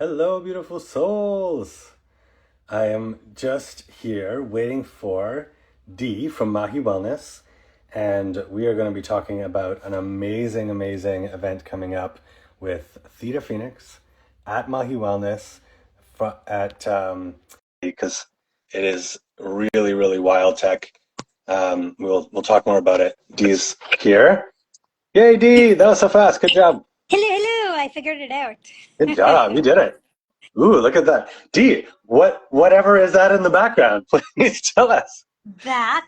Hello, beautiful souls. I am just here waiting for Dee from Maahi Wellness, and we are going to be talking about an amazing event coming up with Theta Phoenix at Maahi Wellness at because it is really wild tech. We'll talk more about it. Dee's here. Yay, Dee! That was so fast. Good job. Hello, I figured it out. Good job. You did it. Ooh, look at that. Dee, whatever is that in the background? Please tell us. That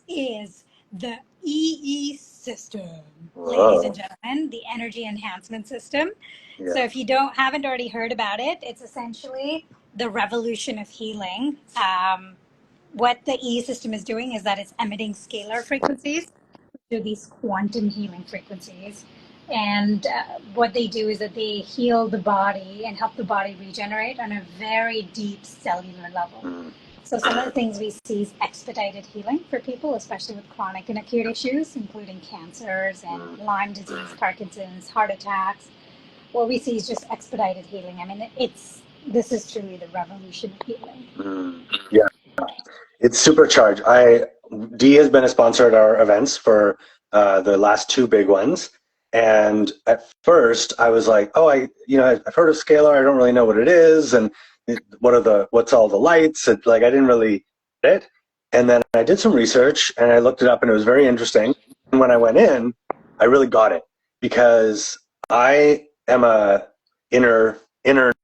is the EE system, ladies and Whoa. gentlemen, the energy enhancement system. So Yeah. if you haven't already heard about it, it's essentially the revolution of healing. What the EE system is doing is that it's emitting scalar frequencies to these quantum healing frequencies. And what they do is that they heal the body and help the body regenerate on a very deep cellular level. Mm. So some of the things we see is expedited healing for people, especially with chronic and acute issues, including cancers and Lyme disease, Parkinson's, heart attacks. What we see is just expedited healing. I mean, this is truly the revolution of healing. Mm. Yeah, it's supercharged. Dee has been a sponsor at our events for the last two big ones. And at first I was like, oh, I've heard of scalar. I don't really know what it is. And what's all the lights? Like, I didn't really get it. And then I did some research and I looked it up and it was very interesting. And when I went in, I really got it because I am a inner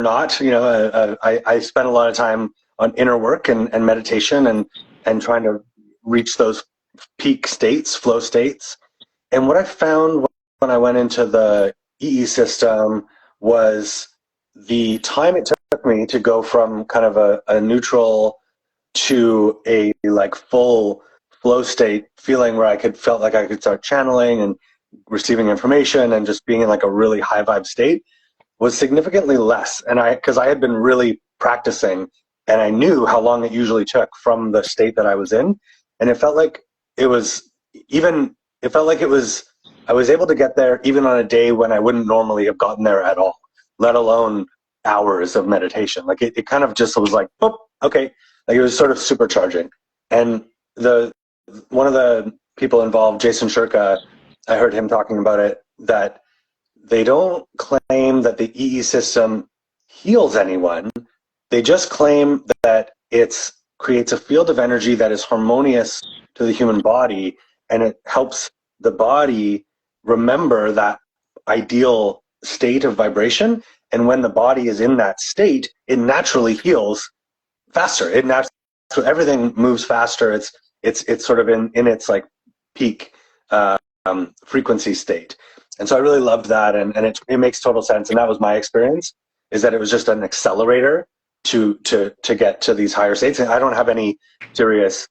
knot, I spend a lot of time on inner work and meditation and trying to reach those peak states, flow states. And what I found when I went into the EE system was the time it took me to go from kind of a neutral to a like full flow state feeling where felt like I could start channeling and receiving information and just being in like a really high vibe state was significantly less. And because I had been really practicing and I knew how long it usually took from the state that I was in. And it felt like it was it felt like I was able to get there even on a day when I wouldn't normally have gotten there at all, let alone hours of meditation. Like it kind of just was like, oh, okay. Like it was sort of supercharging. And one of the people involved, Jason Shirka, I heard him talking about it, that they don't claim that the EE system heals anyone. They just claim that it creates a field of energy that is harmonious to the human body, and it helps the body remember that ideal state of vibration. And when the body is in that state, it naturally heals faster. So everything moves faster. It's sort of in its like peak frequency state. And so I really loved that, and it makes total sense. And that was my experience, is that it was just an accelerator to get to these higher states. And I don't have any serious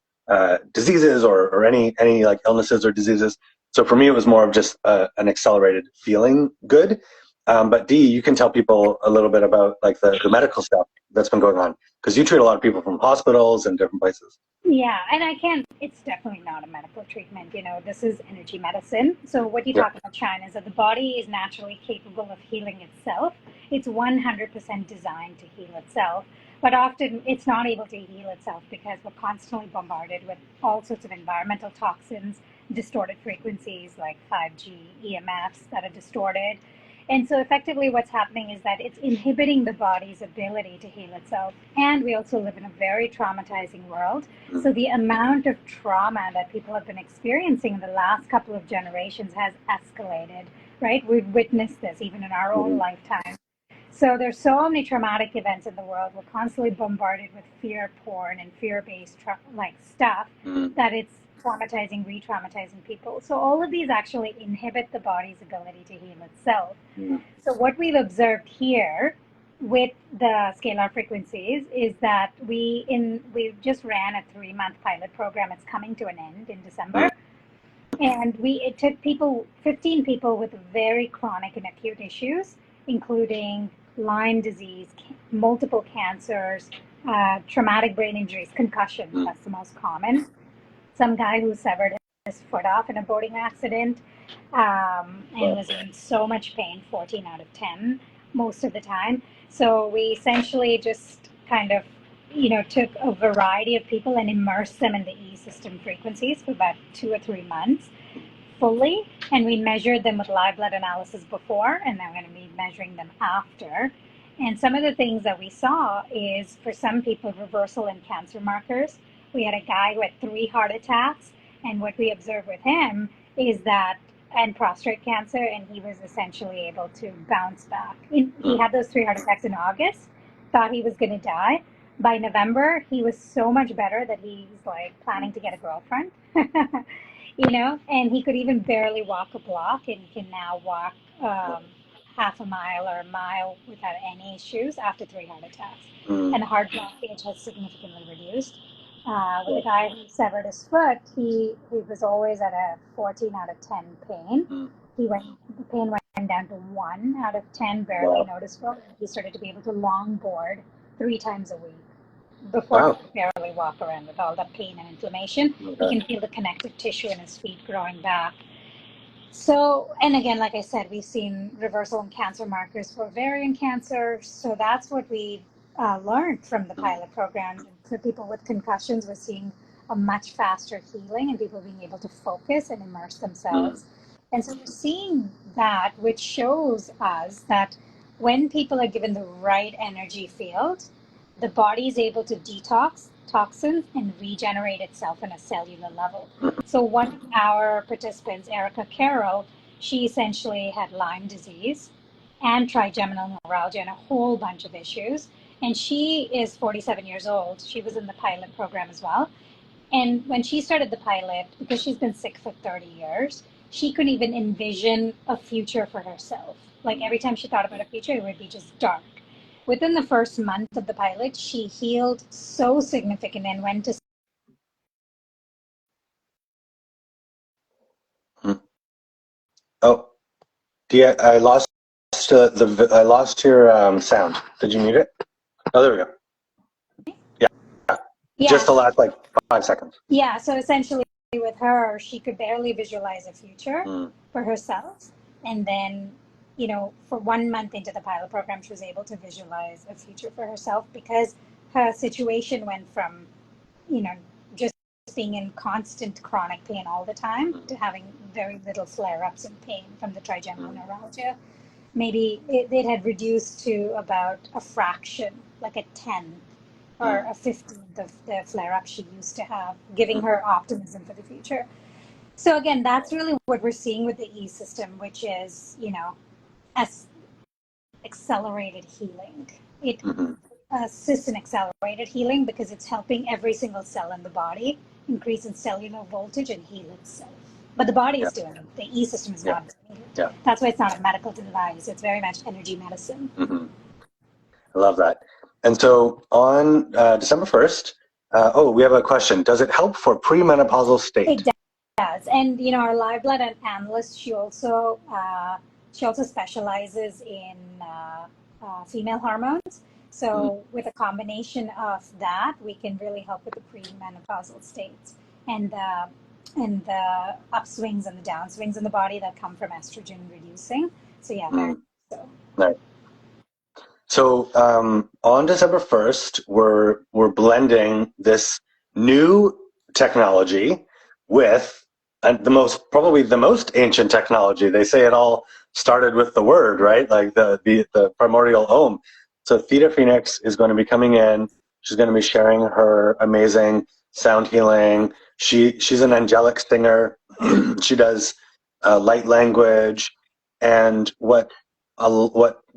diseases or any like illnesses or diseases. So for me, it was more of just an accelerated feeling good. But Dee, you can tell people a little bit about like the medical stuff that's been going on, because you treat a lot of people from hospitals and different places. Yeah, and it's definitely not a medical treatment. This is energy medicine. So what you Yeah. talk about, China, is that the body is naturally capable of healing itself. It's 100% designed to heal itself. But often it's not able to heal itself because we're constantly bombarded with all sorts of environmental toxins, distorted frequencies like 5G, EMFs that are distorted. And so effectively what's happening is that it's inhibiting the body's ability to heal itself. And we also live in a very traumatizing world. So the amount of trauma that people have been experiencing in the last couple of generations has escalated, right? We've witnessed this even in our own lifetime. So there's so many traumatic events in the world. We're constantly bombarded with fear porn and fear-based like stuff that it's traumatizing, re-traumatizing people. So all of these actually inhibit the body's ability to heal itself. So what we've observed here with the scalar frequencies is that we just ran a 3-month pilot program. It's coming to an end in December. And it took 15 people with very chronic and acute issues, including Lyme disease, multiple cancers, traumatic brain injuries, concussion, that's the most common. Some guy who severed his foot off in a boating accident and was in so much pain, 14 out of 10. most of the time. So we essentially just kind of, took a variety of people and immersed them in the E system frequencies for about 2 or 3 months fully. And we measured them with live blood analysis before, and then we're going to be measuring them after. And some of the things that we saw is, for some people, reversal in cancer markers. We had a guy who had 3 heart attacks, and what we observed with him is that, and prostate cancer, and he was essentially able to bounce back. He had those 3 heart attacks in August, thought he was going to die. By November, he was so much better that he's like planning to get a girlfriend, and he could even barely walk a block, and he can now walk half a mile or a mile without any issues after 3 heart attacks. And the heart blockage has significantly reduced. With the guy who severed his foot, he was always at a 14 out of 10 pain. The pain went down to 1 out of 10, barely noticeable. He started to be able to longboard 3 times a week. Before he could barely walk around with all the pain and inflammation. He can feel the connective tissue in his feet growing back. So, and again, like I said, we've seen reversal in cancer markers for ovarian cancer. So that's what we learned from the pilot program. For people with concussions, we're seeing a much faster healing and people being able to focus and immerse themselves. And so we're seeing that, which shows us that when people are given the right energy field, the body is able to detox toxins and regenerate itself on a cellular level. So one of our participants, Erica Carroll, she essentially had Lyme disease and trigeminal neuralgia and a whole bunch of issues. And she is 47 years old. She was in the pilot program as well. And when she started the pilot, because she's been sick for 30 years, she couldn't even envision a future for herself. Like every time she thought about a future, it would be just dark. Within the first month of the pilot, she healed so significantly and went to. Oh, Dia, I lost I lost your sound. Did you mute it? Oh, there we go. Yeah, just the last like 5 seconds. Yeah, so essentially with her, she could barely visualize a future for herself, and then, for 1 month into the pilot program, she was able to visualize a future for herself because her situation went from, just being in constant chronic pain all the time to having very little flare-ups and pain from the trigeminal neuralgia. Maybe it had reduced to about a fraction, like a 10th or a 15th of the flare-up she used to have, giving her optimism for the future. So again, that's really what we're seeing with the E system, which is, accelerated healing. It assists in accelerated healing because it's helping every single cell in the body increase in cellular voltage and heal itself. But the body is doing it. The E system is not doing it. That's why it's not a medical device. It's very much energy medicine. I love that. And so on December 1st, we have a question. Does it help for premenopausal state? It does. And, our live blood analyst, she also specializes in female hormones. So with a combination of that, we can really help with the premenopausal states and the upswings and the downswings in the body that come from estrogen reducing. So yeah, very so. Right. So on December 1st, we're blending this new technology with probably the most ancient technology. They say it all started with the word, right? Like the primordial Om. So Theta Phoenix is going to be coming in. She's going to be sharing her amazing sound healing. She's an angelic singer. She does light language, and what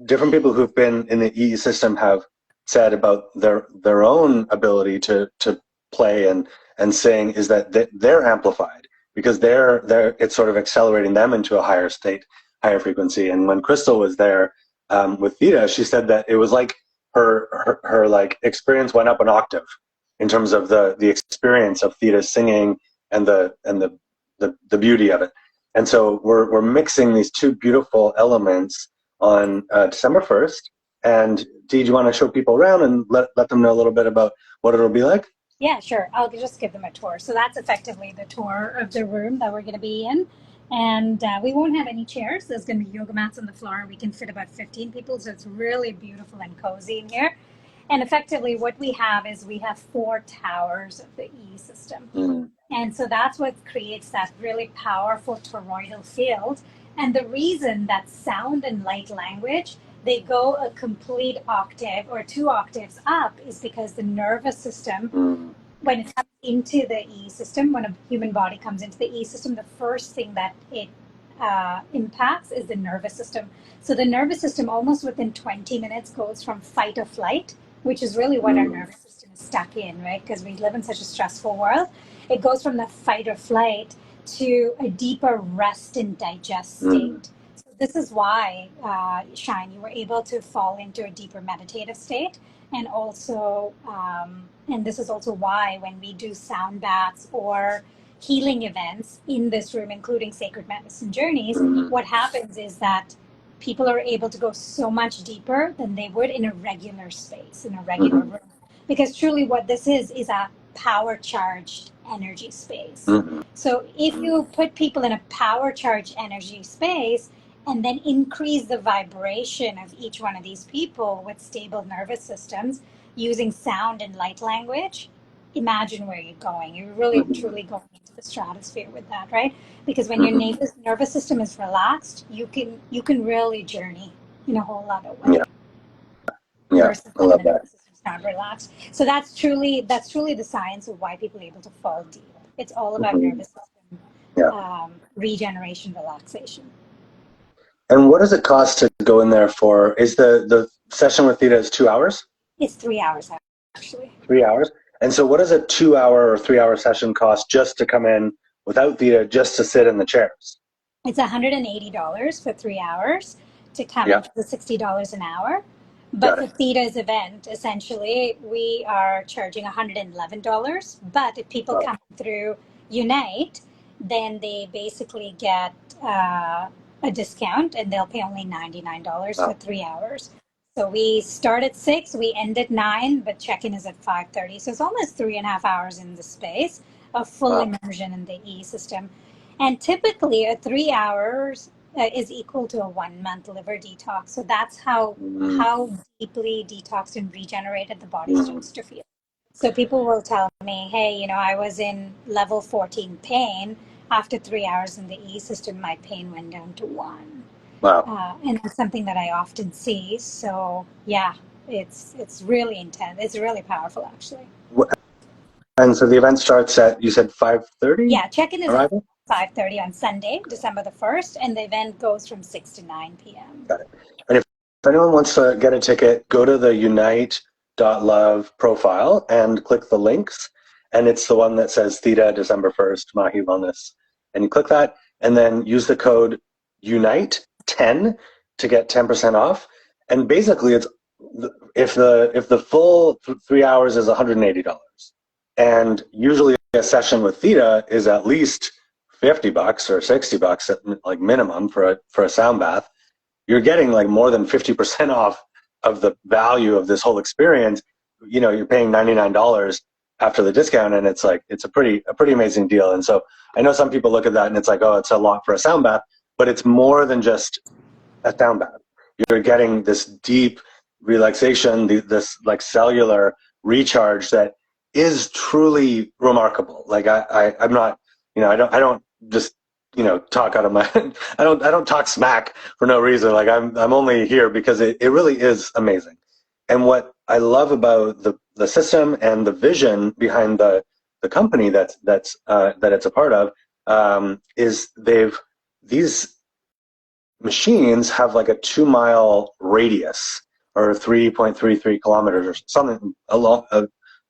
different people who've been in the E system have said about their own ability to play and sing is that they're amplified because it's sort of accelerating them into a higher state, higher frequency. And when Crystal was there with Theta, she said that it was like her like experience went up an octave in terms of the experience of Theta singing and the beauty of it. And so we're mixing these two beautiful elements on December 1st. And Dee, do you want to show people around and let them know a little bit about what it'll be like? Yeah, sure. I'll just give them a tour. So that's effectively the tour of the room that we're going to be in. And we won't have any chairs. There's going to be yoga mats on the floor. We can fit about 15 people, so it's really beautiful and cozy in here. And effectively, what we have is we have 4 towers of the E system. Mm. And so that's what creates that really powerful toroidal field. And the reason that sound and light language, they go a complete octave or 2 octaves up, is because the nervous system, when it comes into the E system, when a human body comes into the E system, the first thing that it impacts is the nervous system. So the nervous system, almost within 20 minutes, goes from fight or flight, which is really what our nervous system is stuck in, right? Because we live in such a stressful world. It goes from the fight or flight to a deeper rest and digest state. So this is why, Shine, you were able to fall into a deeper meditative state. And also, and this is also why when we do sound baths or healing events in this room, including sacred medicine journeys, what happens is that people are able to go so much deeper than they would in a regular space, in a regular room. Because truly what this is a power charged energy space. So if you put people in a power charged energy space and then increase the vibration of each one of these people with stable nervous systems using sound and light language, imagine where you're going. You're really truly going into the stratosphere with that, right? Because when your nervous system is relaxed, you can really journey in a whole lot of ways. Yeah, Versus I love when the that. nervous system's not relaxed. So that's truly the science of why people are able to fall deep. It's all about nervous system regeneration, relaxation. And what does it cost to go in there for? Is the session with Theta is 2 hours? It's 3 hours actually. 3 hours. And so what does a 2 hour or 3 hour session cost just to come in without Theta, just to sit in the chairs? It's $180 for 3 hours to come Yeah. for $60 an hour. Got But for it. Theta's event, essentially, we are charging $111. But if people come through Unite, then they basically get a discount and they'll pay only $99 for 3 hours. So we start at 6, we end at 9, but check-in is at 5:30. So it's almost 3.5 hours in the space of full immersion in the E system. And typically, a 3 hours is equal to a 1 month liver detox. So that's how deeply detoxed and regenerated the body starts to feel. So people will tell me, hey, I was in level 14 pain. After 3 hours in the E system, my pain went down to 1. Wow. And that's something that I often see. So yeah, it's really intense. It's really powerful, actually. And so the event starts at, you said 5:30? Yeah, check-in is Arrival? 5:30 on Sunday, December the 1st, and the event goes from 6 to 9 p.m. Got it. And if anyone wants to get a ticket, go to the unite.love profile and click the links. And it's the one that says Theta, December 1st, Maahi Wellness. And you click that and then use the code UNITE10 to get 10% off. And basically, it's if the full 3 hours is $180, and usually a session with Theta is at least $50 or $60 at like minimum for a sound bath, you're getting like more than 50% off of the value of this whole experience. You're paying $99 after the discount, and it's a pretty amazing deal. And so I know some people look at that and it's like, oh, it's a lot for a sound bath, but it's more than just a sound bath. You're getting this deep relaxation, this like cellular recharge that is truly remarkable. Like I'm not, I don't just talk out of my I don't talk smack for no reason. Like I'm only here because it really is amazing. And what I love about the system and the vision behind the company that it's a part of, is these machines have like a 2 mile radius or 3.33 kilometers or something along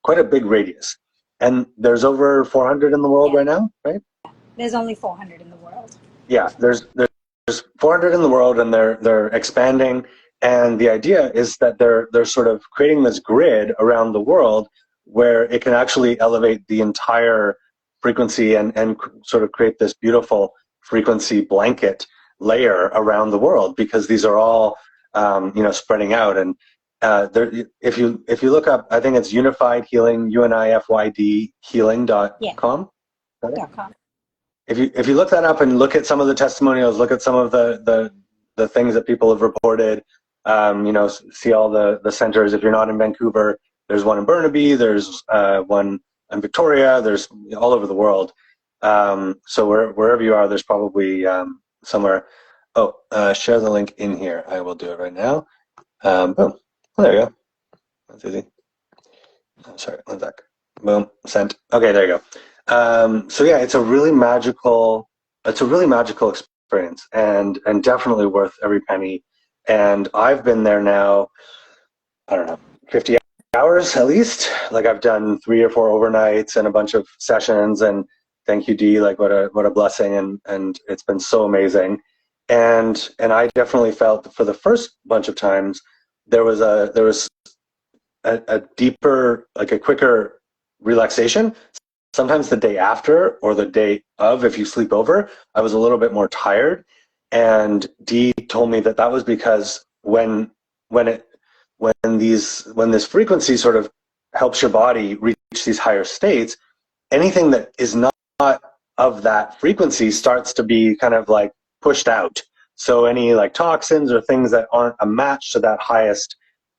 quite a big radius. And there's over 400 in the world right now, right? There's only 400 in the world. Yeah, there's 400 in the world, and they're expanding. And the idea is that they're sort of creating this grid around the world where it can actually elevate the entire frequency and sort of create this beautiful frequency blanket layer around the world, because these are all spreading out. And if you look up, I think it's Unified Healing, UNIFYD healing.com. .com. if you look that up and look at some of the testimonials, look at some of the things that people have reported, see all the centers. If you're not in Vancouver, there's one in Burnaby, there's one in Victoria, there's all over the world. So wherever you are, there's probably somewhere. Oh, share the link in here. I will do it right now. Boom. Oh, there you go. That's easy. Oh, sorry, one sec. Boom, sent. Okay, there you go. So yeah, it's a really magical experience, and definitely worth every penny. And I've been there now, I don't know, 50 hours at least. Like I've done 3 or 4 overnights and a bunch of sessions. And thank you, Dee. Like what a blessing, and it's been so amazing. And I definitely felt for the first bunch of times there was a deeper, like a quicker relaxation. Sometimes the day after or the day of, if you sleep over, I was a little bit more tired. And Dee told me that was because when this frequency sort of helps your body reach these higher states, anything that is not of that frequency starts to be kind of like pushed out. So any like toxins or things that aren't a match to that highest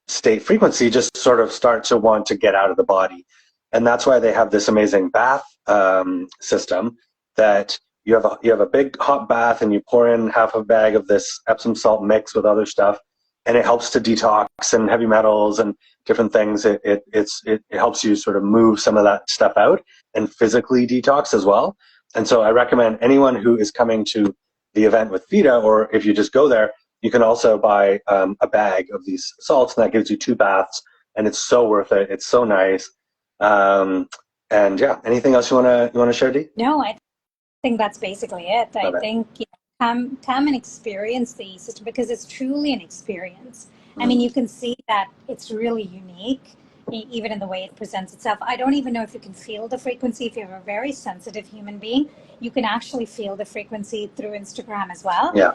state frequency just sort of start to want to get out of the body. And that's why they have this amazing bath system that you have a big hot bath and you pour in half a bag of this Epsom salt mix with other stuff, and it helps to detox and heavy metals and different things. It helps you sort of move some of that stuff out and physically detox as well. And so I recommend anyone who is coming to the event with Theta, or if you just go there, you can also buy a bag of these salts, and that gives you 2 baths, and it's so worth it. It's so nice. And yeah, anything else you wanna share, Dee? No, I think that's basically it. I think come and experience the system, because it's truly an experience. I mean, you can see that it's really unique, even in the way it presents itself. I don't even know if you can feel the frequency. If you're a very sensitive human being, you can actually feel the frequency through Instagram as well. Yeah.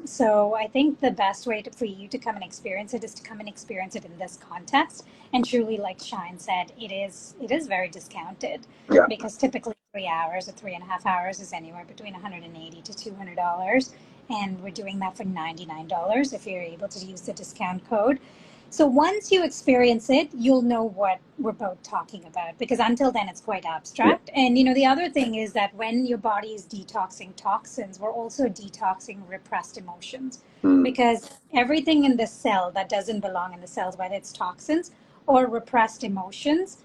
So I think the best way for you to come and experience it is to come and experience it in this context. And truly, like Shine said, it is very discounted. Yeah. Because typically 3 hours or 3.5 hours is anywhere between $180 to $200. And we're doing that for $99 if you're able to use the discount code. So once you experience it, you'll know what we're both talking about, because until then it's quite abstract. Yeah. And the other thing is that when your body is detoxing toxins, we're also detoxing repressed emotions, because everything in the cell that doesn't belong in the cells, whether it's toxins or repressed emotions,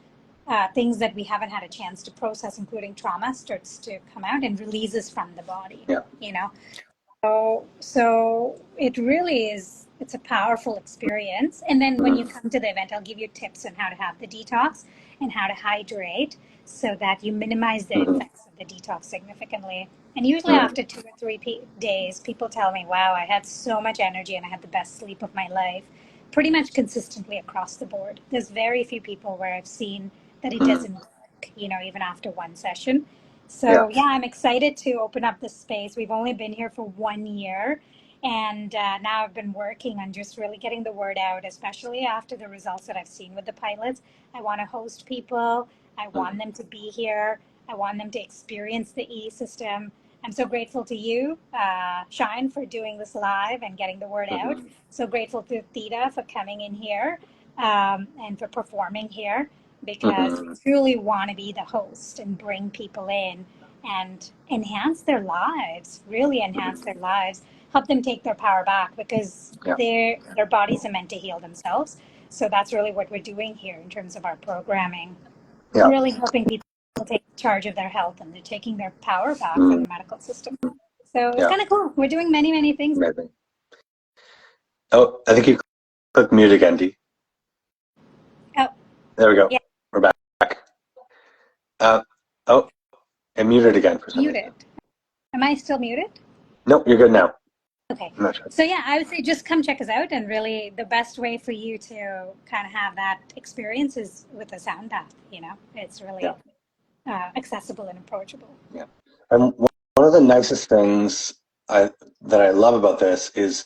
things that we haven't had a chance to process, including trauma, starts to come out and releases from the body. Yeah. So it really is, it's a powerful experience. And then when you come to the event, I'll give you tips on how to have the detox and how to hydrate so that you minimize the effects of the detox significantly. And usually after 2 or 3 days, people tell me, wow, I had so much energy and I had the best sleep of my life, pretty much consistently across the board. There's very few people where I've seen that it doesn't work, even after one session. So yeah, I'm excited to open up this space. We've only been here for 1 year, and now I've been working on just really getting the word out, especially after the results that I've seen with the pilots. I want to host people. I want them to be here. I want them to experience the E system. I'm so grateful to you, Shine, for doing this live and getting the word out. So grateful to Theta for coming in here and for performing here, because we truly want to be the host and bring people in and enhance their lives, really enhance their lives, help them take their power back, because their bodies are meant to heal themselves. So that's really what we're doing here in terms of our programming, really helping people take charge of their health, and they're taking their power back from the medical system. So it's kind of cool. We're doing many, many things. Amazing. Oh, I think you clicked mute again, Dee. Oh. There we go. Yeah. We're back. And muted again for some reason. Muted. Am I still muted? Nope, you're good now. Okay. I'm not sure. So yeah, I would say just come check us out, and really the best way for you to kind of have that experience is with a sound bath. It's really accessible and approachable. Yeah. And one of the nicest things that I love about this is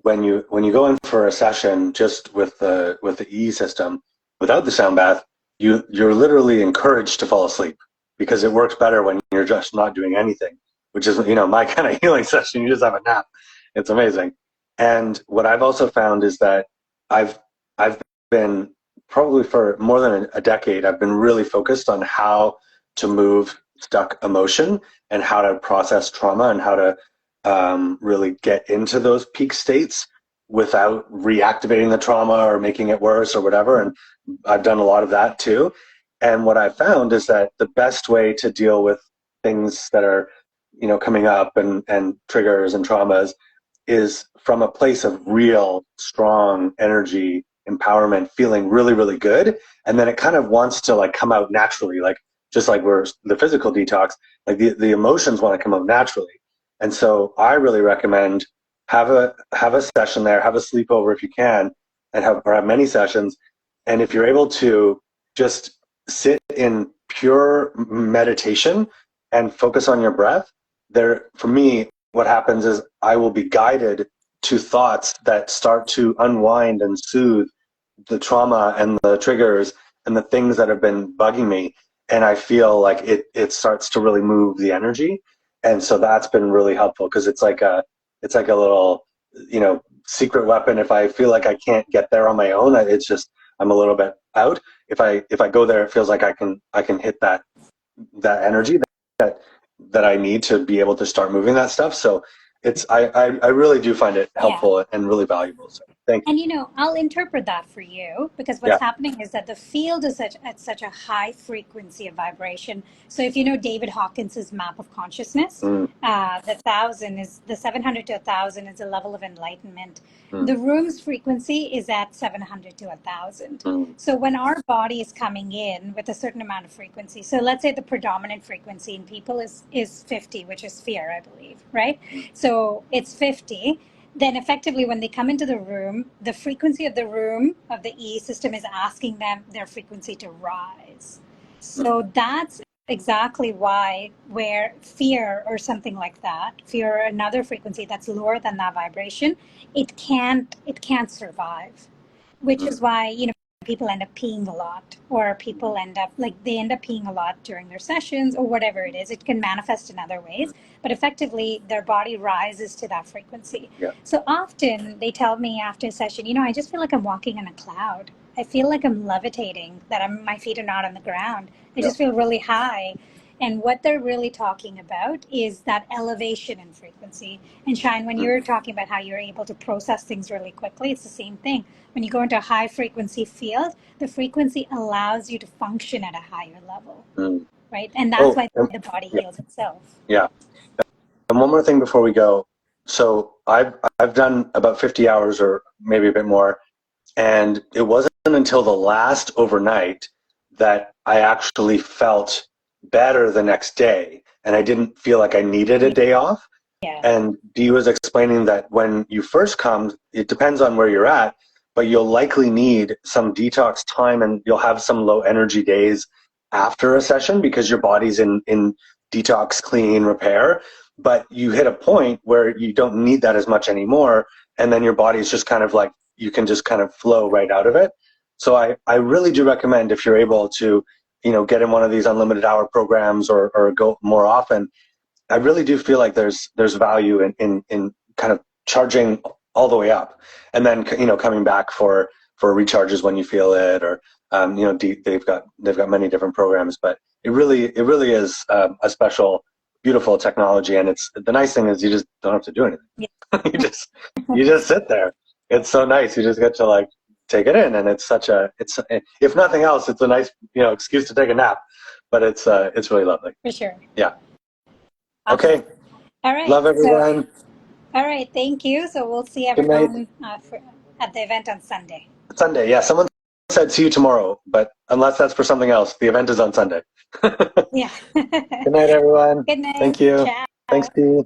when you go in for a session just with the E system without the sound bath, you're literally encouraged to fall asleep. because it works better when you're just not doing anything, which is, my kind of healing session. You just have a nap. It's amazing. And what I've also found is that I've been, probably for more than a decade, I've been really focused on how to move stuck emotion and how to process trauma and how to really get into those peak states without reactivating the trauma or making it worse or whatever. And I've done a lot of that too. And what I've found is that the best way to deal with things that are, coming up and triggers and traumas is from a place of real strong energy, empowerment, feeling really, really good. And then it kind of wants to like come out naturally, like just like we're the physical detox, like the emotions want to come out naturally. And so I really recommend have a session there, have a sleepover if you can, and have many sessions. And if you're able to just sit in pure meditation and focus on your breath, there, for me, what happens is I will be guided to thoughts that start to unwind and soothe the trauma and the triggers and the things that have been bugging me. And I feel like it starts to really move the energy. And so that's been really helpful because it's like a little, secret weapon. If I feel like I can't get there on my own, it's just, I'm a little bit out. If I go there, it feels like I can hit that energy that I need to be able to start moving that stuff. So I really do find it helpful and really valuable. So thank you. And I'll interpret that for you because what's happening is that the field is at such a high frequency of vibration. So if you know David Hawkins's map of consciousness, the 700 to 1,000 is a level of enlightenment. The room's frequency is at 700 to 1,000. So when our body is coming in with a certain amount of frequency, so let's say the predominant frequency in people is 50, which is fear, I believe, right? So it's 50. Then effectively when they come into the room, the frequency of the room of the E system is asking them their frequency to rise. So that's exactly why where fear or something like that, fear or another frequency that's lower than that vibration, it can't survive, which is why, people end up peeing a lot, or people end up peeing a lot during their sessions or whatever it is. It can manifest in other ways, but effectively their body rises to that frequency. So often they tell me after a session, I just feel like I'm walking on a cloud. I feel like I'm levitating, that my feet are not on the ground. I just feel really high. And what they're really talking about is that elevation in frequency. And Shine, when you're talking about how you're able to process things really quickly, it's the same thing. When you go into a high frequency field, the frequency allows you to function at a higher level, right? And that's why the body heals itself. Yeah. And one more thing before we go. So I've done about 50 hours or maybe a bit more. And it wasn't until the last overnight that I actually felt better the next day. And I didn't feel like I needed a day off. And Dee was explaining that when you first come, it depends on where you're at, but you'll likely need some detox time and you'll have some low energy days after a session because your body's in detox, clean, repair. But you hit a point where you don't need that as much anymore. And then your body's just kind of like, you can just kind of flow right out of it. So I really do recommend, if you're able to, get in one of these unlimited hour programs or go more often, I really do feel like there's value in kind of charging all the way up, and then coming back for recharges when you feel it, or they've got many different programs, but it really is a special, beautiful technology, and it's the nice thing is you just don't have to do anything. you just sit there. It's so nice. You just get to like take it in, and it's if nothing else, it's a nice excuse to take a nap, but it's really lovely. For sure. Yeah. Awesome. Okay. All right. Love everyone. All right. Thank you. So we'll see everyone at the event on Sunday. Sunday. Yeah. Someone said see you tomorrow, but unless that's for something else, the event is on Sunday. Yeah. Good night, everyone. Good night. Thank you. Ciao. Thanks, Steve.